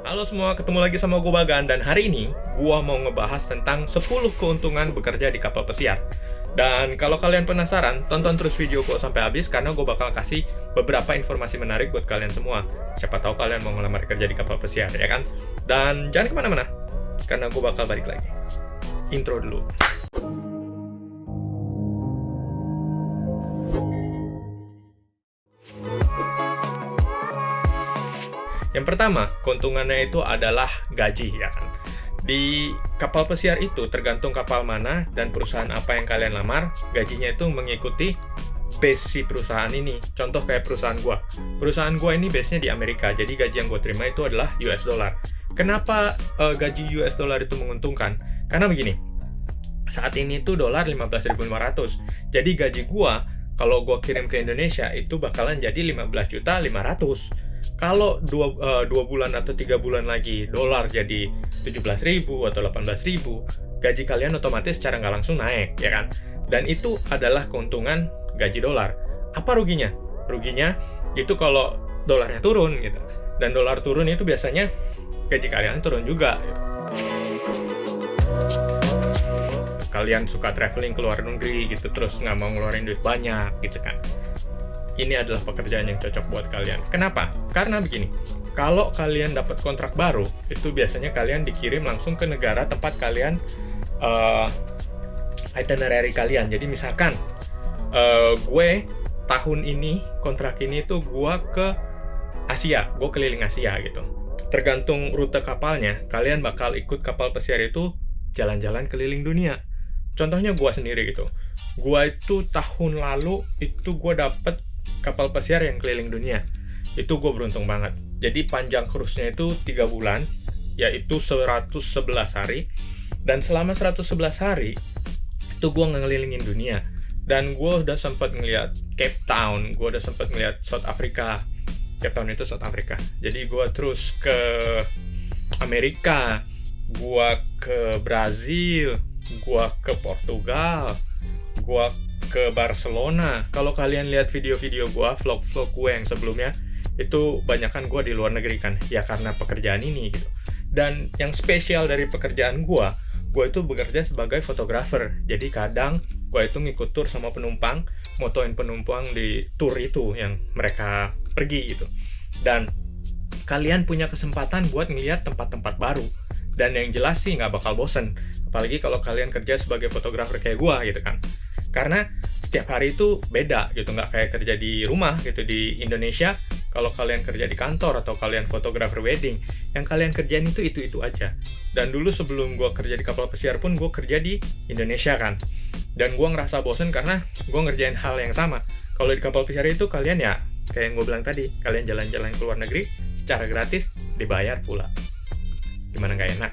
Halo semua, ketemu lagi sama gue Bagan, dan hari ini gue mau ngebahas tentang 10 keuntungan bekerja di kapal pesiar. Dan kalau kalian penasaran, tonton terus video gue sampai habis karena gue bakal kasih beberapa informasi menarik buat kalian semua. Siapa tahu kalian mau ngelamar kerja di kapal pesiar, ya kan? Dan jangan kemana-mana, karena gue bakal balik lagi. Intro dulu. Yang pertama, keuntungannya itu adalah gaji, ya kan? Di kapal pesiar itu tergantung kapal mana dan perusahaan apa yang kalian lamar, gajinya itu mengikuti base si perusahaan ini. Contoh kayak perusahaan gua. Perusahaan gua ini base-nya di Amerika, jadi gaji yang gua terima itu adalah US dollar. Kenapa gaji US dollar itu menguntungkan? Karena begini, saat ini tuh dolar 15.500. Jadi gaji gua kalau gua kirim ke Indonesia itu bakalan jadi 15.500.000. Kalau 2 bulan atau 3 bulan lagi dolar jadi 17.000 atau 18.000, gaji kalian otomatis secara nggak langsung naik, ya kan? Dan itu adalah keuntungan gaji dolar. Apa ruginya? Ruginya itu kalau dolarnya turun gitu. Dan dolar turun itu biasanya gaji kalian turun juga gitu. Kalian suka traveling ke luar negeri gitu, terus nggak mau ngeluarin duit banyak gitu kan. Ini adalah pekerjaan yang cocok buat kalian. Kenapa? Karena begini, kalau kalian dapat kontrak baru, itu biasanya kalian dikirim langsung ke negara tempat kalian itinerary kalian. Jadi misalkan gue tahun ini, kontrak ini tuh gue ke Asia, gue keliling Asia gitu. Tergantung rute kapalnya, kalian bakal ikut kapal pesiar itu jalan-jalan keliling dunia. Contohnya gue sendiri gitu. Gue itu tahun lalu, itu gue dapet kapal pesiar yang keliling dunia. Itu gue beruntung banget. Jadi panjang cruise-nya itu 3 bulan, yaitu 111 hari. Dan selama 111 hari, itu gue ngelilingin dunia. Dan gue udah sempat ngeliat Cape Town, gue udah sempat ngeliat South Africa. Cape Town itu South Africa. Jadi gue terus ke Amerika, gue ke Brazil, gue ke Portugal, gue ke Barcelona. Kalau kalian lihat video-video gue, vlog-vlog gue yang sebelumnya, itu banyakan gue di luar negeri kan, ya karena pekerjaan ini gitu. Dan yang spesial dari pekerjaan gue itu bekerja sebagai fotografer. Jadi kadang gue itu ngikut tour sama penumpang, motoin penumpang di tour itu yang mereka pergi gitu. Dan kalian punya kesempatan buat ngeliat tempat-tempat baru. Dan yang jelas sih nggak bakal bosen. Apalagi kalau kalian kerja sebagai fotografer kayak gue gitu kan. Karena setiap hari itu beda gitu, nggak kayak kerja di rumah gitu di Indonesia. Kalau kalian kerja di kantor atau kalian fotografer wedding, yang kalian kerjain itu aja. Dan dulu sebelum gue kerja di kapal pesiar pun gue kerja di Indonesia kan. Dan gue ngerasa bosen karena gue ngerjain hal yang sama. Kalau di kapal pesiar itu kalian ya, kayak yang gue bilang tadi, kalian jalan-jalan ke luar negeri secara gratis, dibayar pula. Gimana nggak enak?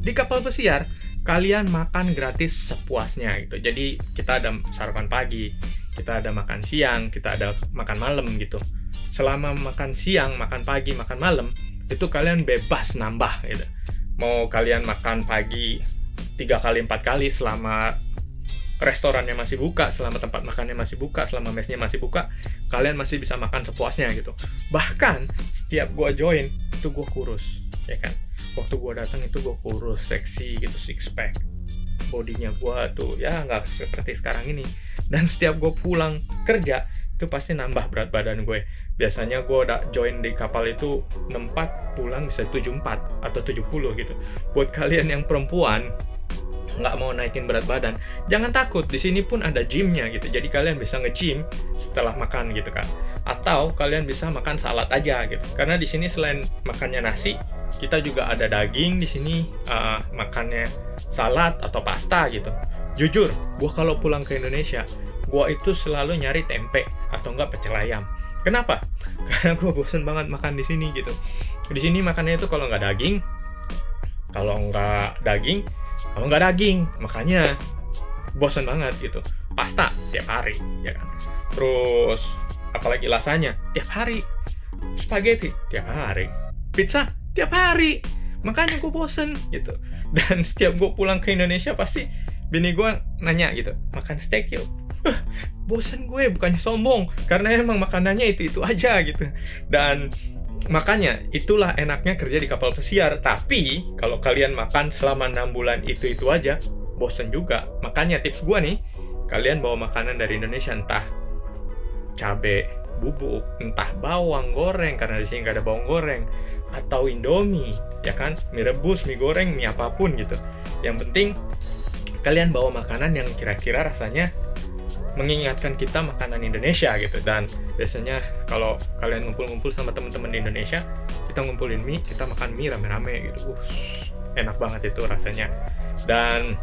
Di kapal pesiar, kalian makan gratis sepuasnya gitu. Jadi kita ada sarapan pagi, kita ada makan siang, kita ada makan malam gitu. Selama makan siang, makan pagi, makan malam, itu kalian bebas nambah gitu. Mau kalian makan pagi 3 kali 4 kali selama restorannya masih buka, selama tempat makannya masih buka, selama mesnya masih buka, kalian masih bisa makan sepuasnya gitu. Bahkan setiap gua join itu gua kurus, ya kan. Waktu gue datang itu gue kurus, seksi gitu, six pack, bodinya gue tuh ya nggak seperti sekarang ini. Dan setiap gue pulang kerja itu pasti nambah berat badan gue. Biasanya gue udah join di kapal itu 64, pulang bisa 74 atau 70 gitu. Buat kalian yang perempuan nggak mau naikin berat badan, jangan takut, di sini pun ada gymnya gitu. Jadi kalian bisa nge-gym setelah makan gitu kan. Atau kalian bisa makan salad aja gitu. Karena di sini selain makannya nasi, kita juga ada daging di sini, makannya salad atau pasta gitu. Jujur, gue kalau pulang ke Indonesia, gue itu selalu nyari tempe atau enggak pecel ayam. Kenapa? Karena gue bosen banget makan di sini gitu. Di sini makannya itu kalau nggak daging, kalau nggak daging, makanya bosen banget gitu. Pasta tiap hari, ya kan. Terus apalagi lasanya tiap hari, spaghetti tiap hari, pizza tiap hari, makanya gue bosen gitu. Dan setiap gue pulang ke Indonesia pasti bini gue nanya gitu, makan steak yuk, Bosen gue, bukannya sombong, karena emang makanannya itu aja gitu. Dan makanya itulah enaknya kerja di kapal pesiar. Tapi kalau kalian makan selama 6 bulan itu aja, bosen juga. Makanya tips gue nih, kalian bawa makanan dari Indonesia, entah cabe bubuk, entah bawang goreng karena di sini nggak ada bawang goreng, atau Indomie, ya kan, mie rebus, mie goreng, mie apapun gitu. Yang penting kalian bawa makanan yang kira-kira rasanya mengingatkan kita makanan Indonesia gitu. Dan biasanya kalau kalian ngumpul-ngumpul sama teman-teman di Indonesia, kita ngumpulin mie, kita makan mie rame-rame gitu. Enak banget itu rasanya. Dan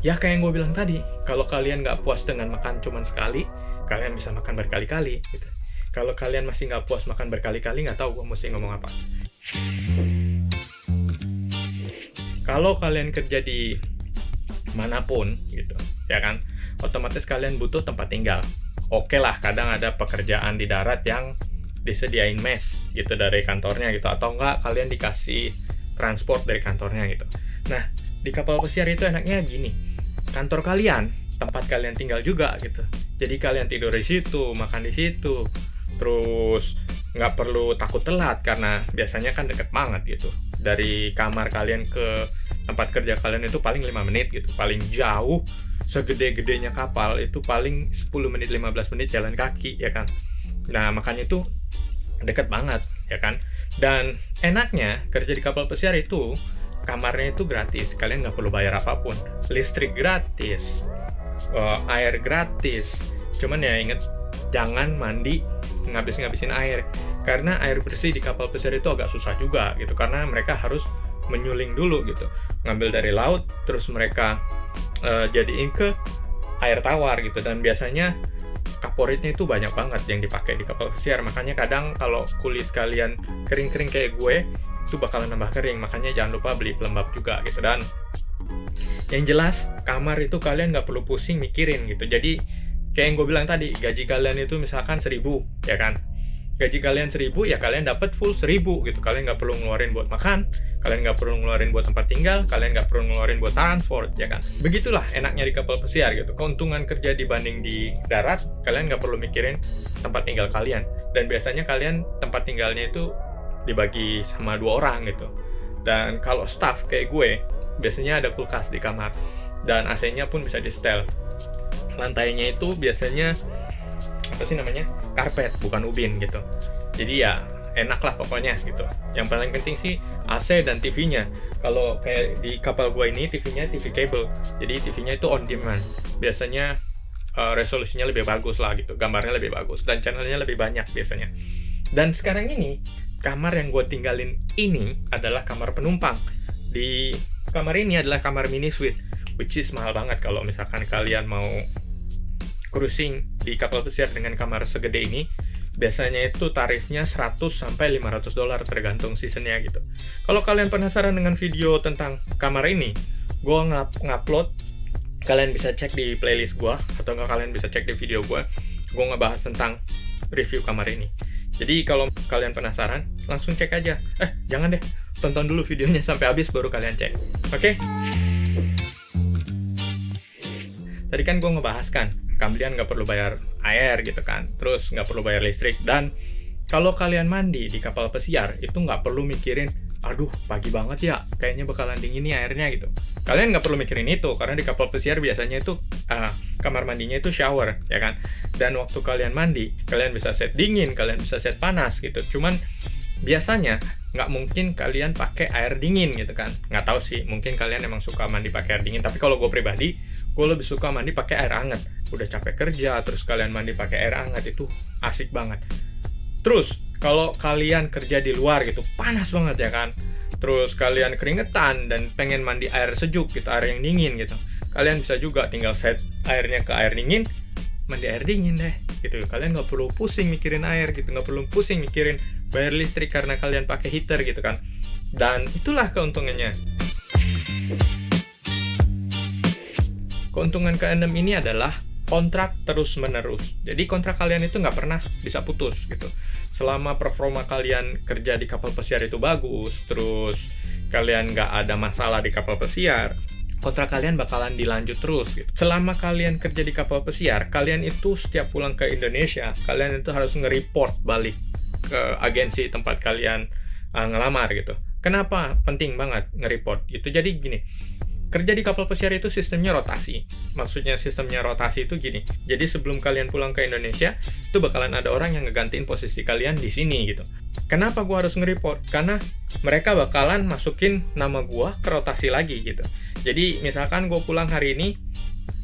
ya kayak yang gue bilang tadi, kalau kalian nggak puas dengan makan cuman sekali, kalian bisa makan berkali-kali gitu. Kalau kalian masih nggak puas makan berkali-kali, nggak tahu gue mesti ngomong apa. Kalau kalian kerja di manapun gitu, ya kan, otomatis kalian butuh tempat tinggal. Oke lah, kadang ada pekerjaan di darat yang disediain mes gitu dari kantornya gitu, atau enggak kalian dikasih transport dari kantornya gitu. Nah, di kapal pesiar itu enaknya gini, kantor kalian, tempat kalian tinggal juga gitu. Jadi kalian tidur di situ, makan di situ, terus nggak perlu takut telat karena biasanya kan deket banget gitu. Dari kamar kalian ke tempat kerja kalian itu paling 5 menit gitu. Paling jauh segede-gedenya kapal itu paling 10 menit 15 menit jalan kaki, ya kan. Nah, makanya itu deket banget, ya kan. Dan enaknya kerja di kapal pesiar itu kamarnya itu gratis, kalian nggak perlu bayar apapun. Listrik gratis, air gratis. Cuman ya inget, jangan mandi ngabis-ngabisin air, karena air bersih di kapal pesiar itu agak susah juga gitu, karena mereka harus menyuling dulu gitu, ngambil dari laut, terus mereka jadiin ke air tawar gitu. Dan biasanya kaporitnya itu banyak banget yang dipakai di kapal pesiar, makanya kadang kalau kulit kalian kering-kering kayak gue, itu bakalan nambah kering, makanya jangan lupa beli pelembab juga gitu. Dan yang jelas, kamar itu kalian nggak perlu pusing mikirin gitu. Jadi kayak yang gue bilang tadi, gaji kalian itu misalkan 1.000, ya kan? Gaji kalian 1.000, ya kalian dapat full 1.000 gitu. Kalian nggak perlu ngeluarin buat makan, kalian nggak perlu ngeluarin buat tempat tinggal, kalian nggak perlu ngeluarin buat transport, ya kan? Begitulah enaknya di kapal pesiar gitu. Keuntungan kerja dibanding di darat, kalian nggak perlu mikirin tempat tinggal kalian. Dan biasanya kalian tempat tinggalnya itu dibagi sama 2 orang gitu. Dan kalau staff kayak gue, biasanya ada kulkas di kamar, dan AC-nya pun bisa di setel. Lantainya itu biasanya apa sih namanya, karpet, bukan ubin gitu. Jadi ya enak lah pokoknya gitu. Yang paling penting sih AC dan TV-nya. Kalau kayak di kapal gua ini, TV-nya TV kabel, jadi TV-nya itu on demand. Biasanya resolusinya lebih bagus lah gitu, gambarnya lebih bagus, dan channelnya lebih banyak biasanya. Dan sekarang ini kamar yang gue tinggalin ini adalah kamar penumpang. Di kamar ini adalah kamar mini suite, which is mahal banget kalau misalkan kalian mau cruising di kapal pesiar dengan kamar segede ini. Biasanya itu tarifnya 100 sampai $500 tergantung seasonnya gitu. Kalau kalian penasaran dengan video tentang kamar ini, gue ngupload, kalian bisa cek di playlist gue, atau nggak kalian bisa cek di video gue ngebahas tentang review kamar ini. Jadi kalau kalian penasaran, langsung cek aja. Jangan deh, tonton dulu videonya sampai habis baru kalian cek. Oke? Tadi kan gue ngebahas kan, kalian nggak perlu bayar air gitu kan, terus nggak perlu bayar listrik, dan kalau kalian mandi di kapal pesiar itu nggak perlu mikirin, aduh pagi banget ya, kayaknya bakalan dingin nih airnya gitu. Kalian nggak perlu mikirin itu, karena di kapal pesiar biasanya itu kamar mandinya itu shower, ya kan. Dan waktu kalian mandi, kalian bisa set dingin, kalian bisa set panas gitu. Cuman biasanya nggak mungkin kalian pakai air dingin gitu kan. Nggak tahu sih, mungkin kalian emang suka mandi pakai air dingin, tapi kalau gue pribadi, gue lebih suka mandi pakai air hangat. Udah capek kerja, terus kalian mandi pakai air hangat, itu asik banget. Terus kalau kalian kerja di luar gitu, panas banget ya kan, terus kalian keringetan dan pengen mandi air sejuk gitu, air yang dingin gitu, kalian bisa juga tinggal set airnya ke air dingin, mandi air dingin deh gitu. Kalian nggak perlu pusing mikirin air gitu, nggak perlu pusing mikirin bayar listrik karena kalian pakai heater gitu kan. Dan itulah keuntungannya. Keuntungan ke-6 ini adalah kontrak terus-menerus. Jadi kontrak kalian itu nggak pernah bisa putus gitu. Selama performa kalian kerja di kapal pesiar itu bagus, terus kalian nggak ada masalah di kapal pesiar, kontrak kalian bakalan dilanjut terus gitu. Selama kalian kerja di kapal pesiar, kalian itu setiap pulang ke Indonesia, kalian itu harus nge-report balik ke agensi tempat kalian ngelamar gitu. Kenapa penting banget nge-report gitu? Jadi gini, kerja di kapal pesiar itu sistemnya rotasi. Maksudnya sistemnya rotasi itu gini. Jadi sebelum kalian pulang ke Indonesia, itu bakalan ada orang yang ngegantiin posisi kalian di sini gitu. Kenapa gua harus nge-report? Karena mereka bakalan masukin nama gua ke rotasi lagi gitu. Jadi misalkan gue pulang hari ini,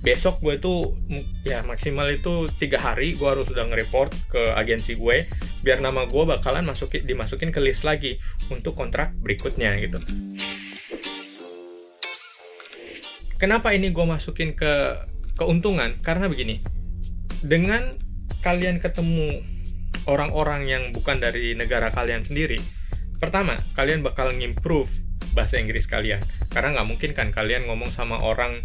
besok gue tuh ya maksimal itu 3 hari gue harus sudah nge-report ke agensi gue, biar nama gue bakalan dimasukin ke list lagi untuk kontrak berikutnya gitu. Kenapa ini gue masukin ke keuntungan? Karena begini, dengan kalian ketemu orang-orang yang bukan dari negara kalian sendiri, pertama, kalian bakal ngimprove bahasa Inggris kalian. Karena nggak mungkin kan kalian ngomong sama orang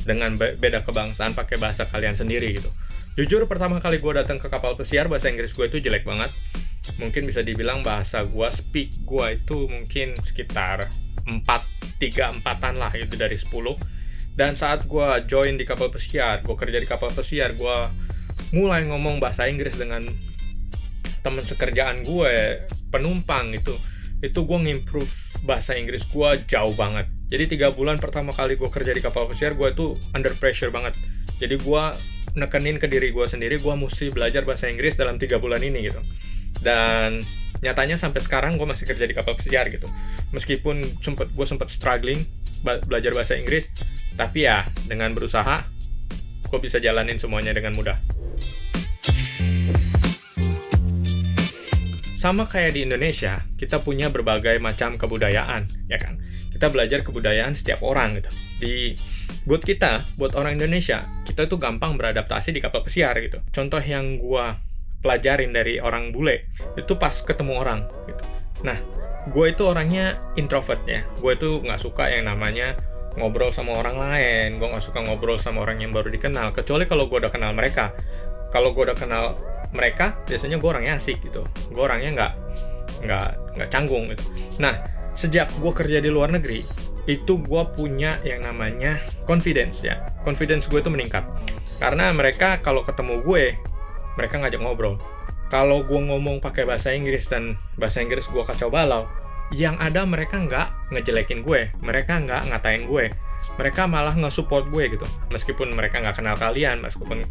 dengan beda kebangsaan pakai bahasa kalian sendiri gitu. Jujur, pertama kali gue datang ke kapal pesiar, bahasa Inggris gue itu jelek banget. Mungkin bisa dibilang bahasa gue, speak gue itu mungkin sekitar 3-4an lah itu dari 10. Dan saat gue join di kapal pesiar, gue kerja di kapal pesiar, gue mulai ngomong bahasa Inggris dengan teman sekerjaan gue, penumpang itu gue ngimprove bahasa Inggris gue jauh banget. Jadi 3 bulan pertama kali gue kerja di kapal pesiar, gue tuh under pressure banget. Jadi gue nekenin ke diri gue sendiri, gue mesti belajar bahasa Inggris dalam 3 bulan ini gitu. Dan nyatanya sampai sekarang gue masih kerja di kapal pesiar gitu. Meskipun gue sempat struggling belajar bahasa Inggris, tapi ya dengan berusaha, gue bisa jalanin semuanya dengan mudah. Sama kayak di Indonesia, kita punya berbagai macam kebudayaan, ya kan? Kita belajar kebudayaan setiap orang gitu. Buat orang Indonesia, kita tuh gampang beradaptasi di kapal pesiar gitu. Contoh yang gua pelajarin dari orang bule, itu pas ketemu orang gitu. Nah, gue itu orangnya introvert ya. Gue tuh nggak suka yang namanya ngobrol sama orang lain. Gue nggak suka ngobrol sama orang yang baru dikenal, kecuali kalau gue udah kenal mereka. Kalau gue udah kenal mereka, biasanya gue orangnya asik gitu. Gue orangnya nggak canggung gitu. Nah, sejak gue kerja di luar negeri, itu gue punya yang namanya confidence ya. Confidence gue itu meningkat. Karena mereka kalau ketemu gue, mereka ngajak ngobrol. Kalau gue ngomong pakai bahasa Inggris dan bahasa Inggris gue kacau balau, yang ada mereka nggak ngejelekin gue, mereka nggak ngatain gue, mereka malah nge-support gue gitu. Meskipun mereka nggak kenal kalian, meskipun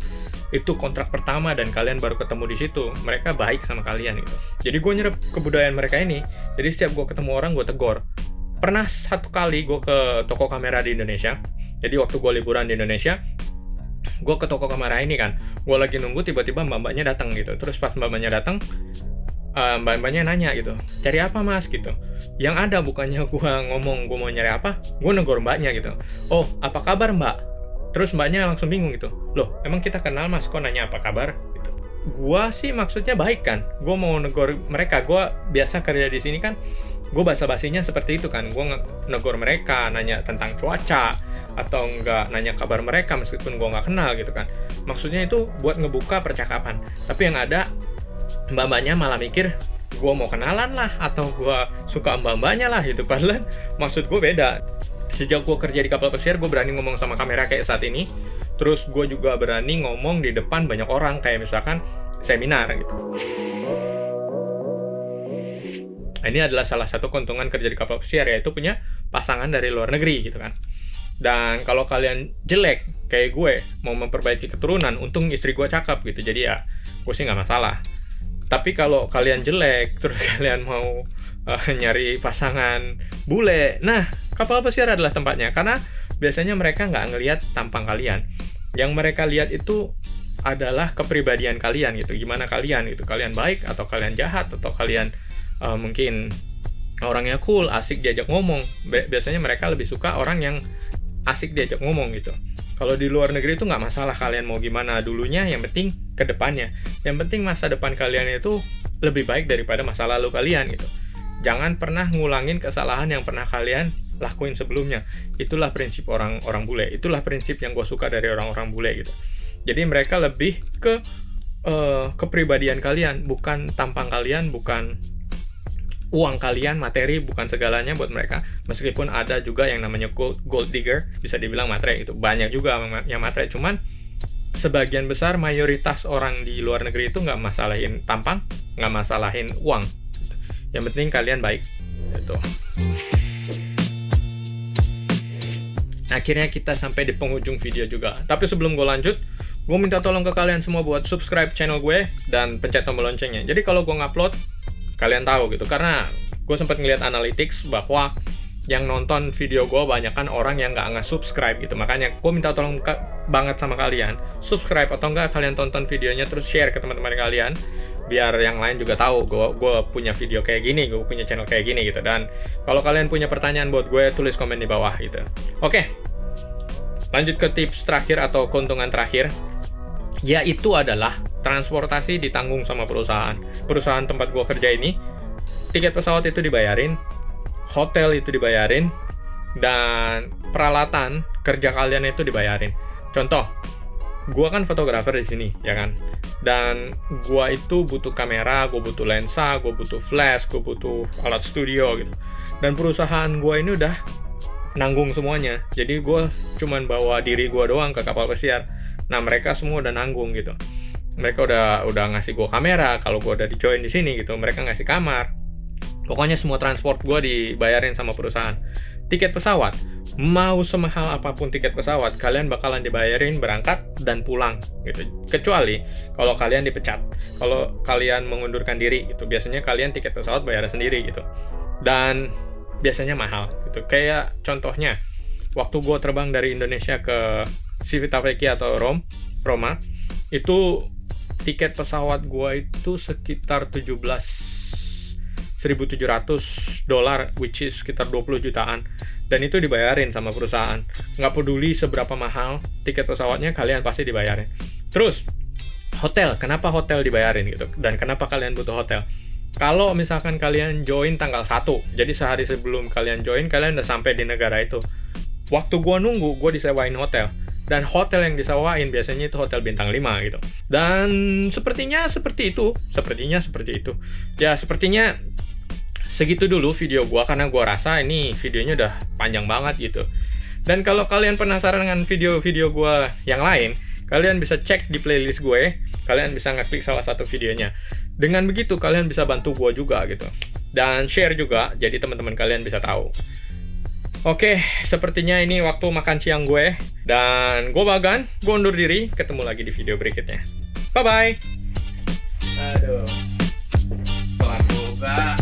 itu kontrak pertama dan kalian baru ketemu di situ, mereka baik sama kalian gitu. Jadi gue nyerap kebudayaan mereka ini. Jadi setiap gue ketemu orang, gue tegur. Pernah satu kali gue ke toko kamera di Indonesia. Jadi waktu gue liburan di Indonesia, gue ke toko kamera ini kan, gue lagi nunggu, tiba-tiba mbak-mbaknya datang gitu. Terus pas mbak-mbaknya datang, mbak-mbaknya nanya gitu, cari apa mas gitu. Yang ada bukannya gue ngomong gue mau nyari apa, gue negor mbaknya gitu. Oh, apa kabar mbak? Terus mbaknya langsung bingung gitu, loh emang kita kenal mas, kok nanya apa kabar gitu. Gue sih maksudnya baik kan, gue mau negor mereka. Gue biasa kerja di sini kan, gue basa-basinya seperti itu kan. Gue negor mereka, nanya tentang cuaca atau enggak nanya kabar mereka meskipun gue nggak kenal gitu kan. Maksudnya itu buat ngebuka percakapan. Tapi yang ada mbak-mbaknya malah mikir gue mau kenalan lah atau gue suka mbak-mbaknya lah gitu. Padahal maksud gue beda. Sejak gue kerja di kapal pesiar, gue berani ngomong sama kamera kayak saat ini. Terus gue juga berani ngomong di depan banyak orang, kayak misalkan seminar gitu. Ini adalah salah satu keuntungan kerja di kapal pesiar, yaitu punya pasangan dari luar negeri gitu kan. Dan kalau kalian jelek kayak gue, mau memperbaiki keturunan, untung istri gue cakep gitu, jadi ya gue sih nggak masalah. Tapi kalau kalian jelek, terus kalian mau nyari pasangan bule, nah kapal pesiar adalah tempatnya. Karena biasanya mereka nggak ngelihat tampang kalian. Yang mereka lihat itu adalah kepribadian kalian gitu. Gimana kalian gitu, kalian baik atau kalian jahat, atau kalian mungkin orangnya cool, asik diajak ngomong. Biasanya mereka lebih suka orang yang asik diajak ngomong gitu. Kalau di luar negeri itu nggak masalah kalian mau gimana dulunya, yang penting ke depannya. Yang penting masa depan kalian itu lebih baik daripada masa lalu kalian gitu. Jangan pernah ngulangin kesalahan yang pernah kalian lakuin sebelumnya. Itulah prinsip orang-orang bule. Itulah prinsip yang gue suka dari orang-orang bule gitu. Jadi mereka lebih ke kepribadian kalian, bukan tampang kalian, bukan uang kalian, materi bukan segalanya buat mereka. Meskipun ada juga yang namanya gold digger, bisa dibilang matre, itu banyak juga yang matre. Cuman sebagian besar, mayoritas orang di luar negeri itu nggak masalahin tampang, nggak masalahin uang. Yang penting kalian baik. Gitu. Akhirnya kita sampai di penghujung video juga. Tapi sebelum gue lanjut, gue minta tolong ke kalian semua buat subscribe channel gue dan pencet tombol loncengnya. Jadi kalau gue ngupload, kalian tahu gitu. Karena gue sempat ngeliat analytics bahwa yang nonton video gue banyak kan orang yang nggak nge-subscribe gitu. Makanya gue minta tolong banget sama kalian, subscribe atau enggak kalian tonton videonya terus share ke teman-teman kalian, biar yang lain juga tahu gue punya video kayak gini, gue punya channel kayak gini gitu. Dan kalau kalian punya pertanyaan buat gue, tulis komen di bawah gitu. Oke, lanjut ke tips terakhir atau keuntungan terakhir, yaitu adalah transportasi ditanggung sama perusahaan. Perusahaan tempat gue kerja ini, tiket pesawat itu dibayarin, hotel itu dibayarin, dan peralatan kerja kalian itu dibayarin. Contoh, gue kan fotografer di sini, ya kan? Dan gue itu butuh kamera, gue butuh lensa, gue butuh flash, gue butuh alat studio gitu. Dan perusahaan gue ini udah nanggung semuanya. Jadi gue cuman bawa diri gue doang ke kapal pesiar. Nah, mereka semua udah nanggung gitu. Mereka udah ngasih gue kamera, kalau gue udah di-join di sini gitu, mereka ngasih kamar. Pokoknya semua transport gue dibayarin sama perusahaan. Tiket pesawat, mau semahal apapun tiket pesawat, kalian bakalan dibayarin berangkat dan pulang gitu. Kecuali kalau kalian dipecat, kalau kalian mengundurkan diri gitu, biasanya kalian tiket pesawat bayar sendiri gitu. Dan biasanya mahal gitu. Kayak contohnya, waktu gue terbang dari Indonesia ke Civitavecchia atau Roma, itu tiket pesawat gue itu sekitar $1.700, which is sekitar 20 jutaan. Dan itu dibayarin sama perusahaan. Nggak peduli seberapa mahal tiket pesawatnya, kalian pasti dibayarin. Terus, hotel. Kenapa hotel dibayarin gitu? Dan kenapa kalian butuh hotel? Kalau misalkan kalian join tanggal 1, jadi sehari sebelum kalian join, kalian udah sampai di negara itu. Waktu gua nunggu, gua disewain hotel. Dan hotel yang disewain biasanya itu hotel bintang 5 gitu. Dan sepertinya seperti itu. Ya, sepertinya segitu dulu video gua, karena gua rasa ini videonya udah panjang banget gitu. Dan kalau kalian penasaran dengan video-video gua yang lain, kalian bisa cek di playlist gue, kalian bisa ngeklik salah satu videonya. Dengan begitu kalian bisa bantu gue juga gitu. Dan share juga, jadi teman-teman kalian bisa tahu. Oke, sepertinya ini waktu makan siang gue. Dan gue Bagan, gue undur diri. Ketemu lagi di video berikutnya. Bye-bye. Aduh. Kelar juga.